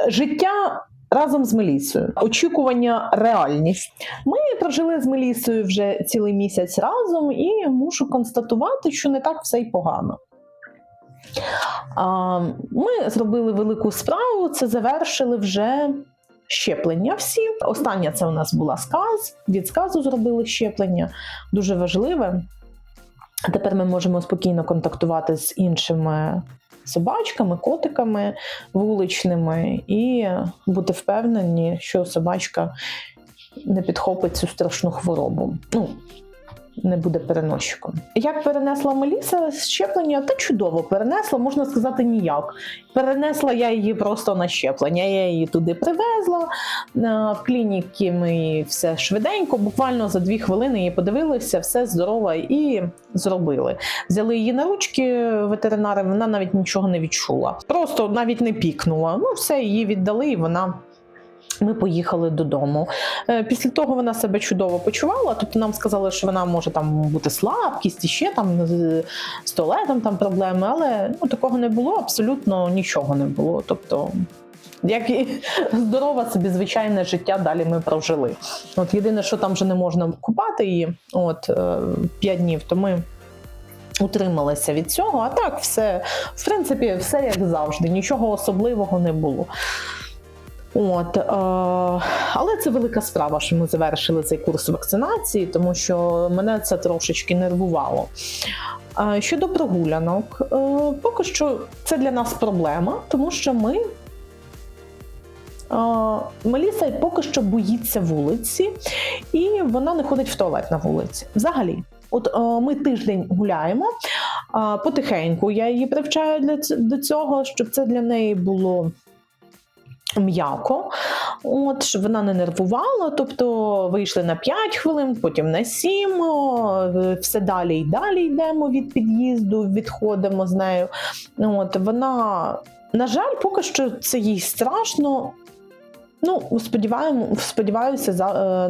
Життя разом з Мелісою. Очікування, реальність. Ми прожили з Мелісою вже цілий місяць разом і мушу констатувати, що не так все й погано. Ми зробили велику справу, це завершили вже щеплення всі. Остання це у нас була сказ. Від сказу зробили щеплення. Дуже важливе. Тепер ми можемо спокійно контактувати з іншими собачками, котиками вуличними і бути впевнені, що собачка не підхопить цю страшну хворобу. Не буде переносчиком. Як перенесла Меліса щеплення? Та чудово перенесла, можна сказати, ніяк. Перенесла я її просто на щеплення. Я її туди привезла, в клініці ми все швиденько, буквально за 2 хвилини її подивилися, все здорово і зробили. Взяли її на ручки ветеринари, вона навіть нічого не відчула. Просто навіть не пікнула. Все, її віддали і ми поїхали додому. Після того вона себе чудово почувала, тобто нам сказали, що вона може там бути слабкість і ще там з туалетом там проблеми, але такого не було, абсолютно нічого не було. Тобто, як і здорове собі звичайне життя далі ми прожили. Єдине, що там вже не можна купати її 5 днів, то ми утрималися від цього, а так все, в принципі, все як завжди, нічого особливого не було. Але це велика справа, що ми завершили цей курс вакцинації, тому що мене це трошечки нервувало. Щодо прогулянок, поки що це для нас проблема, тому що Меліса поки що боїться вулиці, і вона не ходить в туалет на вулиці. Взагалі. Ми тиждень гуляємо, потихеньку я її привчаю до цього, щоб це для неї було м'яко, щоб вона не нервувала, тобто вийшли на 5 хвилин, потім на 7, все далі і далі йдемо від під'їзду, відходимо з нею. Вона, на жаль, поки що це їй страшно. Сподіваюся,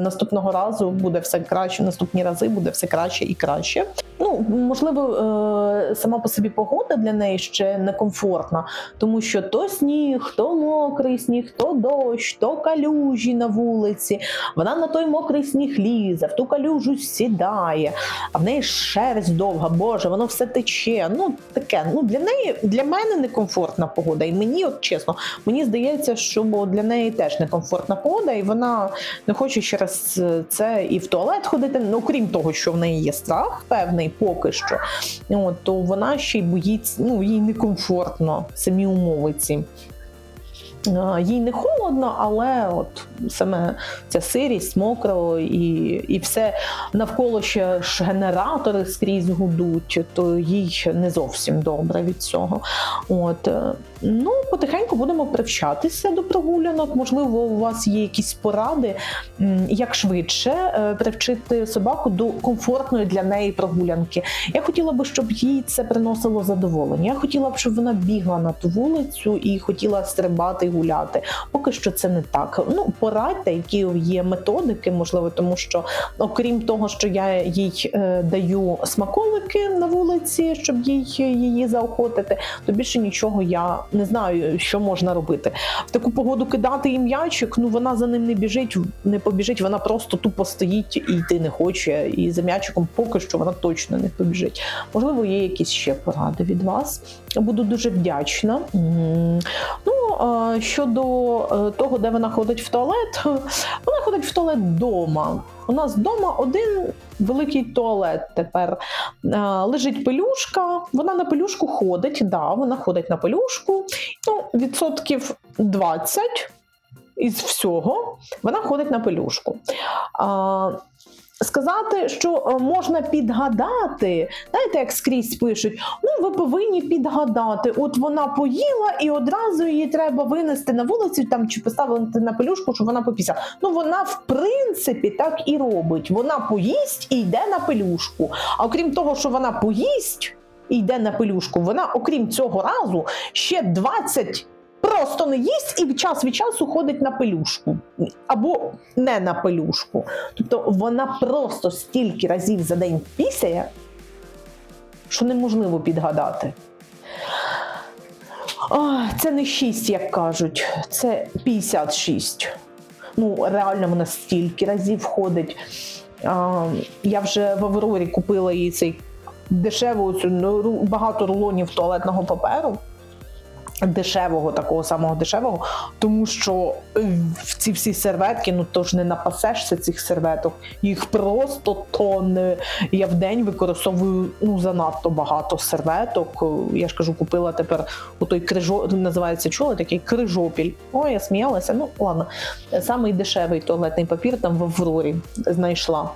наступного разу буде все краще, наступні рази буде все краще і краще. Можливо, сама по собі погода для неї ще некомфортна, тому що то сніг, то мокрий сніг, то дощ, то калюжі на вулиці. Вона на той мокрий сніг лізе, в ту калюжу сідає, а в неї шерсть довга, боже, воно все тече. Таке, для мене некомфортна погода. І мені, чесно, мені здається, що для неї теж некомфортна погода, і вона не хоче через це і в туалет ходити. Окрім того, що в неї є страх певний поки що, то вона ще й боїться, їй некомфортно, самі умови ці. Їй не холодно, але саме ця сирість, мокро і все навколо ще ж генератори скрізь гудуть, то їй не зовсім добре від цього. Потихеньку будемо привчатися до прогулянок. Можливо, у вас є якісь поради, як швидше привчити собаку до комфортної для неї прогулянки. Я хотіла б, щоб їй це приносило задоволення. Я хотіла б, щоб вона бігла на ту вулицю і хотіла стрибати, гуляти. Поки що це не так. Порадьте, які є методики, можливо, тому що, окрім того, що я їй даю смаколики на вулиці, щоб її заохотити, то більше нічого я не знаю, що можна робити. В таку погоду кидати їй м'ячик, вона за ним не побіжить, вона просто тупо стоїть і йти не хоче, і за м'ячиком поки що вона точно не побіжить. Можливо, є якісь ще поради від вас. Буду дуже вдячна. Щодо того, де вона ходить в туалет, вона ходить в туалет вдома. У нас вдома один великий туалет тепер. Лежить пелюшка, вона на пелюшку ходить, вона ходить на пелюшку. 20% із всього вона ходить на пелюшку. Сказати, що можна підгадати, знаєте, як скрізь пишуть, ви повинні підгадати, вона поїла і одразу її треба винести на вулицю чи поставити на пелюшку, щоб вона попісяла. Вона в принципі так і робить, вона поїсть і йде на пелюшку, а окрім того, що вона поїсть і йде на пелюшку, вона окрім цього разу ще 20 просто не їсть і час від часу ходить на пелюшку. Або не на пелюшку. Тобто вона просто стільки разів за день пісяє, що неможливо підгадати. Це не 6, як кажуть, це 56. Ну, реально вона стільки разів входить. Я вже в Аврорі купила їй цей дешевий, багато рулонів туалетного паперу. Дешевого, такого самого дешевого, тому що в ці всі серветки, ну то ж не напасешся цих серветок, їх просто тонни. Я в день використовую занадто багато серветок. Я ж кажу, купила тепер отой називається чули, такий крижопіль. Ой, я сміялася, ну ладно. Самий дешевий туалетний папір там в Аврорі знайшла.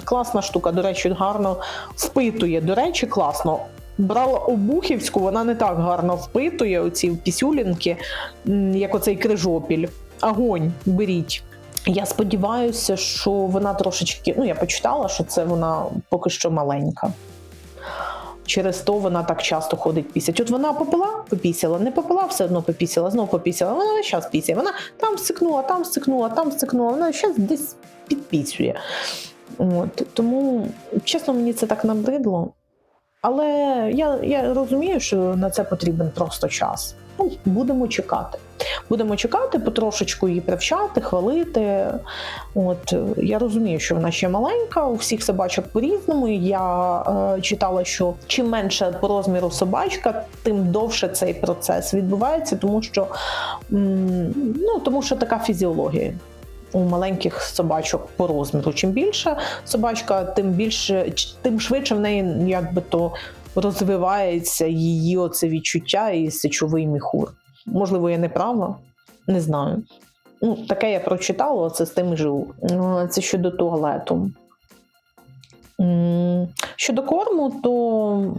Класна штука, до речі, гарно впитує, до речі, класно. Брала Обухівську, вона не так гарно впитує оці пісюлінки, як оцей крижопіль. Огонь, беріть. Я сподіваюся, що вона трошечки, я почитала, що це вона поки що маленька. Через то вона так часто ходить пісять. От вона попила, попісяла, не попила, все одно попісяла, знов попісяла, вона весь час пісяє. Вона там стикнула, там стикнула, там стикнула, вона зараз десь підпісює. Тому, чесно, мені це так набридло. Але я розумію, що на це потрібен просто час. Будемо чекати. Будемо чекати, потрошечку її привчати, хвалити. Я розумію, що вона ще маленька, у всіх собачок по-різному. Я читала, що чим менше по розміру собачка, тим довше цей процес відбувається, тому що така фізіологія. У маленьких собачок по розміру. Чим більша собачка, тим швидше в неї розвивається її оце відчуття і сечовий міхур. Можливо, я не права, не знаю. Таке я прочитала, це з тим і живу. Це щодо туалету. Щодо корму, то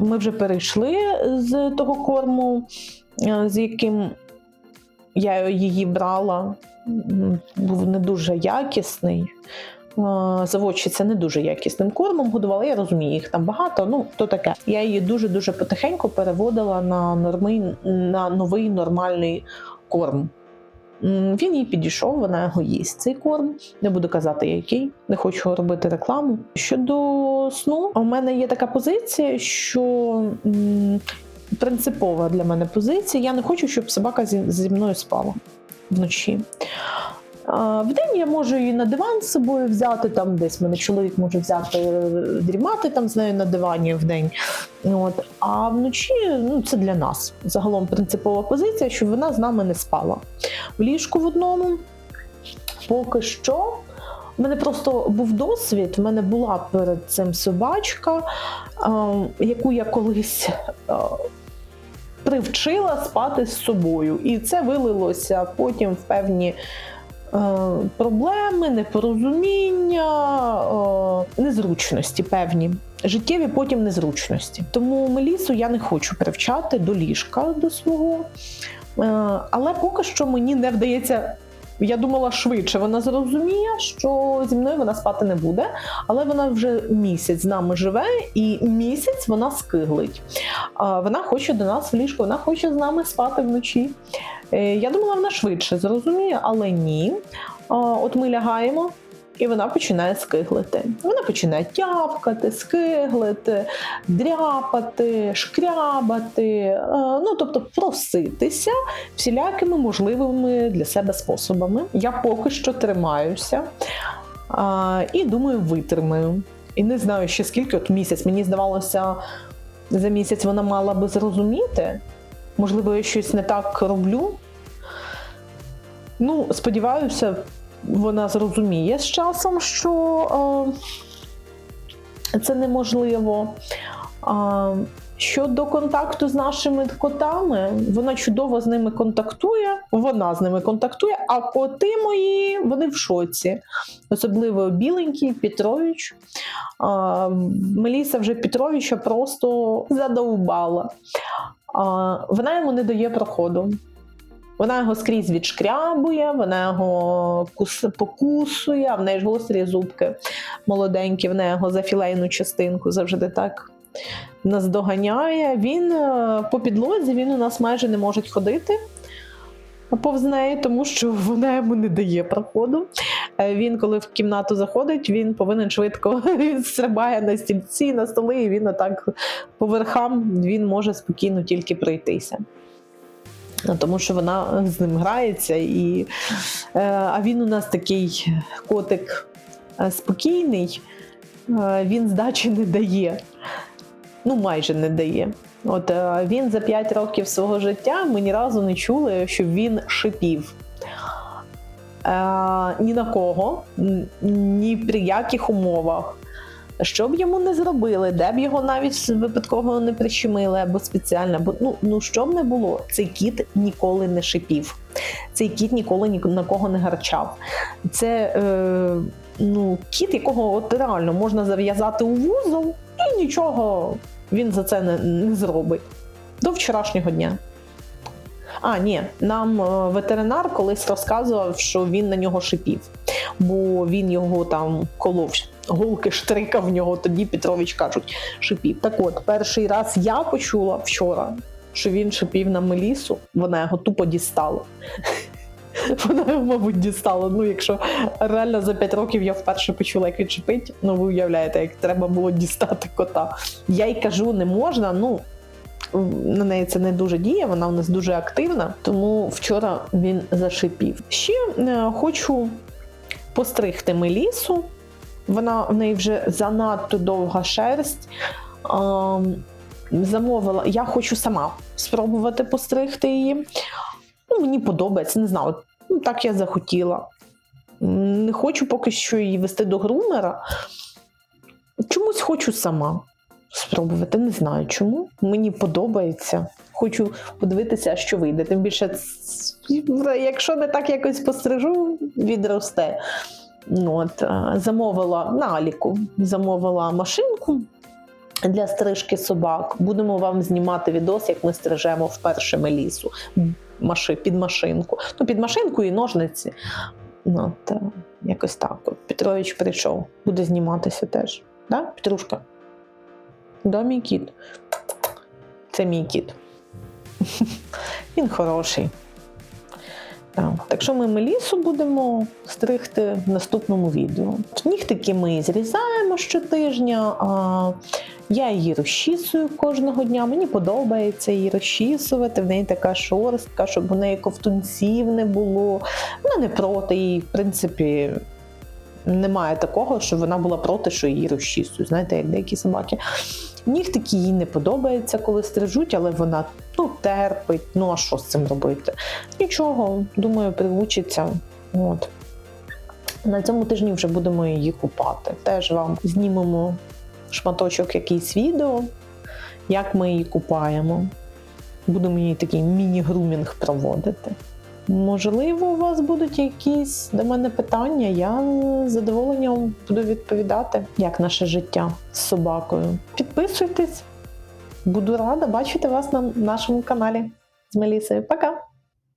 ми вже перейшли з того корму, з яким я її брала. Був не дуже якісний. Заводчиця не дуже якісним кормом годувала. Я розумію, їх там багато, то таке. Я її дуже-дуже потихеньку переводила на новий нормальний корм. Він їй підійшов, вона його їсть, цей корм. Не буду казати, який, не хочу робити рекламу. Щодо сну, у мене є така позиція, що принципова для мене позиція. Я не хочу, щоб собака зі мною спала вночі. Вдень я можу її на диван з собою взяти, там десь мене чоловік може взяти, дрімати там з нею на дивані вдень. А вночі, це для нас. Загалом принципова позиція, щоб вона з нами не спала. В ліжку в одному поки що. У мене просто був досвід, в мене була перед цим собачка, яку я колись привчила спати з собою. І це вилилося потім в певні проблеми, непорозуміння, незручності певні. Життєві потім незручності. Тому Мелісу я не хочу привчати до ліжка до свого. Але поки що мені не вдається. Я думала, швидше вона зрозуміє, що зі мною вона спати не буде, але вона вже місяць з нами живе, і місяць вона скиглить. Вона хоче до нас в ліжко, вона хоче з нами спати вночі. Я думала, вона швидше зрозуміє, але ні. От ми лягаємо, і вона починає скиглити. Вона починає тявкати, скиглити, дряпати, шкрябати, тобто проситися всілякими можливими для себе способами. Я поки що тримаюся і думаю, витримаю. І не знаю ще скільки, місяць. Мені здавалося, за місяць вона мала би зрозуміти. Можливо, я щось не так роблю. Сподіваюся, вона зрозуміє з часом, що це неможливо. Щодо контакту з нашими котами, вона чудово з ними контактує, а коти мої, вони в шоці. Особливо біленький, Петрович. Меліса вже Петровича просто задовбала. Вона йому не дає проходу. Вона його скрізь відшкрябує, вона його покусує, а в неї ж гострі зубки молоденькі, вона його за філейну частинку завжди так наздоганяє. Він по підлозі, він у нас майже не може ходити повз неї, тому що вона йому не дає проходу. Він, коли в кімнату заходить, він повинен швидко, він стрибає на стільці, на столи, і він отак по верхам, він може спокійно тільки пройтися. Тому що вона з ним грається, а він у нас такий котик спокійний, він здачі не дає, майже не дає. Він за 5 років свого життя ми ні разу не чули, щоб він шипів. Ні на кого, ні при яких умовах. Що б йому не зробили, де б його навіть випадково не прищемили або спеціально, що б не було, цей кіт ніколи не шипів. Цей кіт ніколи ні на кого не гарчав. Це кіт, якого реально можна зав'язати у вузол і нічого він за це не зробить. До вчорашнього дня. Нам ветеринар колись розказував, що він на нього шипів, бо він його там колов, голки штрикав в нього, тоді Петрович, кажуть, шипів. Так от, перший раз я почула вчора, що він шипів на Мелісу, вона його тупо дістала. Вона його, мабуть, дістала. Якщо реально за 5 років я вперше почула, як він шипить, ви уявляєте, як треба було дістати кота. Я й кажу, не можна, на неї це не дуже діє, вона у нас дуже активна, тому вчора він зашипів. Ще хочу постригти Мелісу. В неї вже занадто довга шерсть. Замовила, я хочу сама спробувати постригти її. Мені подобається, не знаю, так я захотіла. Не хочу поки що її вести до грумера. Чомусь хочу сама спробувати, не знаю чому. Мені подобається. Хочу подивитися, що вийде. Тим більше, якщо не так якось пострижу, відросте. Замовила на Аліку, замовила машинку для стрижки собак. Будемо вам знімати відос, як ми стрижемо вперше Мелісу під машинку. Під машинку і ножниці. Якось так. Петрович прийшов, буде зніматися теж. Да, Петрушка? Да, мій кіт. Це мій кіт. Він хороший. Так що ми Мелісу будемо стригти в наступному відео. Нігтики ми зрізаємо щотижня, я її розчісую кожного дня. Мені подобається її розчісувати, в неї така шорстка, щоб у неї ковтунців не було. Вона не проти, їй, в принципі, немає такого, що вона була проти, що її розчісують. Знаєте, як деякі собаки. Нігтики їй не подобається, коли стрижуть, але вона терпить. А що з цим робити? Нічого, думаю, привучиться. На цьому тижні вже будемо її купати. Теж вам знімемо шматочок якийсь відео, як ми її купаємо. Будемо її такий міні-грумінг проводити. Можливо, у вас будуть якісь до мене питання, я з задоволенням буду відповідати, як наше життя з собакою. Підписуйтесь, буду рада бачити вас на нашому каналі з Мелісою. Пока!